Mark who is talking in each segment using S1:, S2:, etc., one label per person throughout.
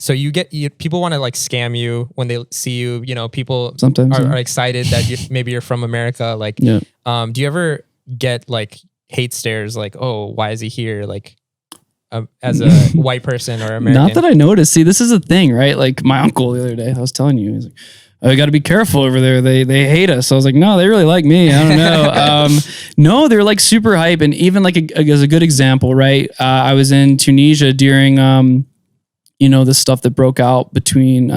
S1: So people want to like scam you when they see you. You know, people
S2: sometimes
S1: are excited that maybe you're from America. Like,
S2: yeah.
S1: Do you ever get like hate stares? Like, oh, why is he here? Like, as a white person or American?
S2: Not that I noticed. See, this is a thing, right? Like my uncle the other day, I was telling you, he's like, "Oh, you got to be careful over there. They hate us." I was like, "No, they really like me." I don't know. No, they're like super hype. And even like as a good example, right? I was in Tunisia during, the stuff that broke out between,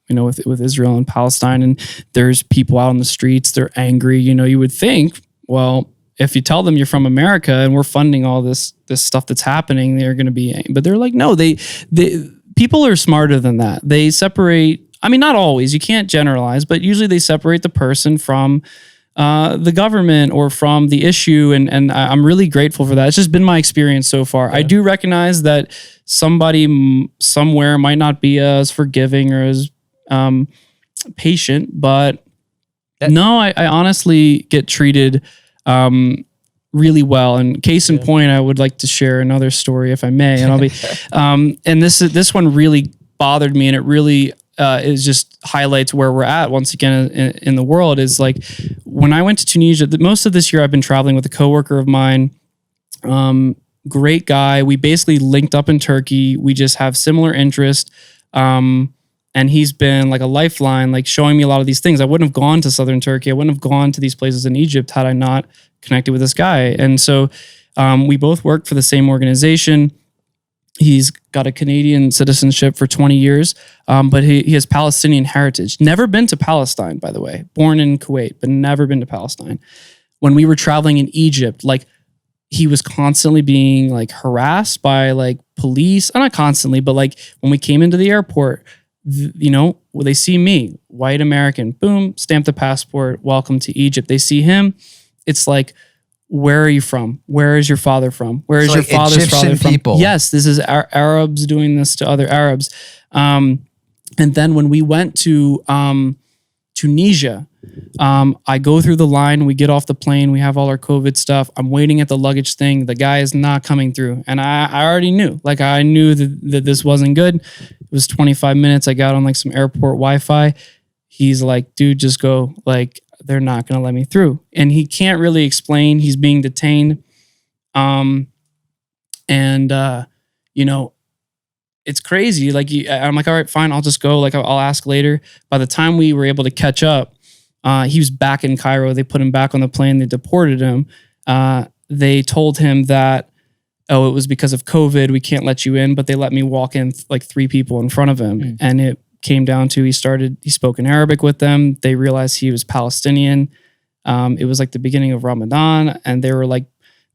S2: with Israel and Palestine, and there's people out on the streets. They're angry. You would think, well, if you tell them you're from America and we're funding all this stuff that's happening, they're going to be, but they're like, no, they people are smarter than that. They separate. I mean, not always, you can't generalize, but usually they separate the person from the government or from the issue. And I'm really grateful for that. It's just been my experience so far. Yeah. I do recognize that somebody somewhere might not be as forgiving or as patient, but I honestly get treated really well. And case in point, I would like to share another story if I may. And I'll be, and this one really bothered me, and it really it just highlights where we're at once again in the world. Is like when I went to Tunisia, most of this year I've been traveling with a coworker of mine. Great guy. We basically linked up in Turkey. We just have similar interest. And he's been like a lifeline, like showing me a lot of these things. I wouldn't have gone to southern Turkey. I wouldn't have gone to these places in Egypt had I not connected with this guy. And so we both worked for the same organization. He's got a Canadian citizenship for 20 years, but he has Palestinian heritage. Never been to Palestine, by the way. Born in Kuwait, but never been to Palestine. When we were traveling in Egypt, like he was constantly being like harassed by like police. Not constantly, but like when we came into the airport, they see me, white American, boom, stamp the passport, welcome to Egypt. They see him, it's like, where are you from? Where is your father from? Where is your father's
S3: Egyptian
S2: father from?
S3: people.
S2: Yes, this is Arabs doing this to other Arabs. And then when we went to Tunisia, I go through the line, we get off the plane, we have all our COVID stuff. I'm waiting at the luggage thing. The guy is not coming through. And I already knew, like I knew that this wasn't good. It was 25 minutes. I got on like some airport Wi-Fi. He's like, dude, just go. Like, they're not going to let me through. And he can't really explain. He's being detained. It's crazy. Like, I'm like, all right, fine. I'll just go. Like, I'll ask later. By the time we were able to catch up, he was back in Cairo. They put him back on the plane. They deported him. They told him that, oh, it was because of COVID. We can't let you in, but they let me walk in like 3 people in front of him. And it came down to, he spoke in Arabic with them. They realized he was Palestinian. It was like the beginning of Ramadan. And they were like,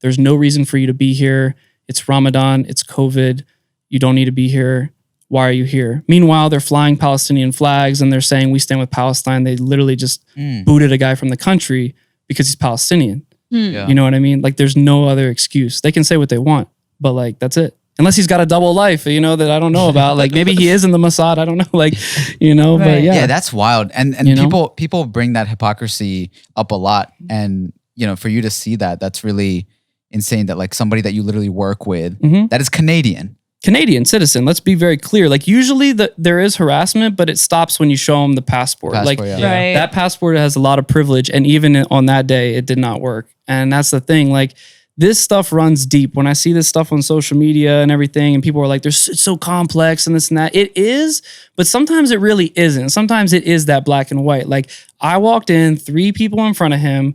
S2: there's no reason for you to be here. It's Ramadan. It's COVID. You don't need to be here. Why are you here? Meanwhile, they're flying Palestinian flags and they're saying, we stand with Palestine. They literally just booted a guy from the country because he's Palestinian.
S3: Yeah.
S2: You know what I mean? Like, there's no other excuse. They can say what they want, but like, that's it. Unless he's got a double life, that I don't know about. Like, maybe he is in the Mossad. I don't know. Like,
S4: Right.
S2: But yeah.
S3: Yeah, that's wild. And people bring that hypocrisy up a lot. And, for you to see that, that's really insane that like somebody that you literally work with, that is Canadian
S2: citizen. Let's be very clear. Like, usually there is harassment, but it stops when you show them the passport. Like,
S4: Right.
S2: that passport has a lot of privilege. And even on that day, it did not work. And that's the thing. Like, this stuff runs deep. When I see this stuff on social media and everything, and people are like, it's so complex and this and that. It is, but sometimes it really isn't. Sometimes it is that black and white. Like, I walked in, 3 people in front of him.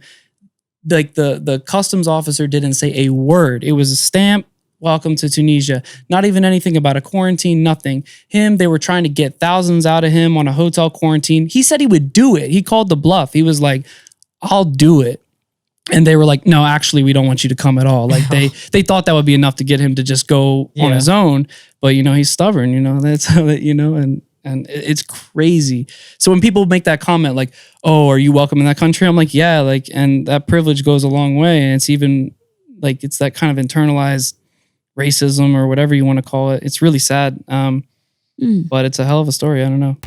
S2: Like, the customs officer didn't say a word. It was a stamp, welcome to Tunisia. Not even anything about a quarantine, nothing. They were trying to get thousands out of him on a hotel quarantine. He said he would do it. He called the bluff. He was like, I'll do it. And they were like, no, actually, we don't want you to come at all. Like, they thought that would be enough to get him to just go on his own. But, he's stubborn, that's how that, and it's crazy. So when people make that comment like, oh, are you welcome in that country? I'm like, yeah, like, and that privilege goes a long way. And it's even like, it's that kind of internalized racism or whatever you want to call it. It's really sad. But it's a hell of a story. I don't know.